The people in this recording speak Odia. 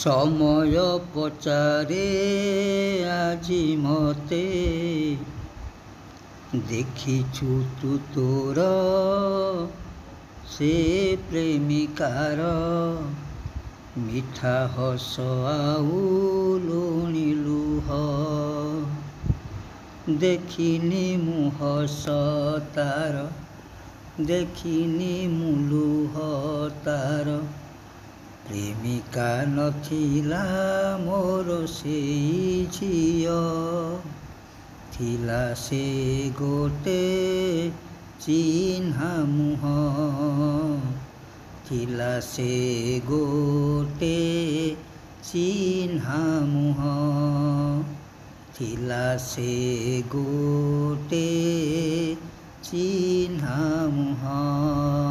ସମୟ ପଚାରେ ଆଜି ମତେ, ଦେଖିଛୁ ତୁ ତୋର ସେ ପ୍ରେମିକାର ମିଠା ହସ ଆଉ ଲୁଣି ଲୁହ। ଦେଖିନି ମୁଁ ହସ ତାର, ଦେଖିନି ମୁଁ ଲୁହ ତାର, ପ୍ରେମିକା ନଥିଲା ମୋର ସେଇ ଝିଅ। ଥିଲା ସେ ଗୋଟେ ଚିହ୍ନା ମୁହଁ, ଥିଲା ସେ ଗୋଟେ ଚିହ୍ନା ମୁହଁ, ଥିଲା ସେ ଗୋଟେ ଚିହ୍ନା ମୁହଁ।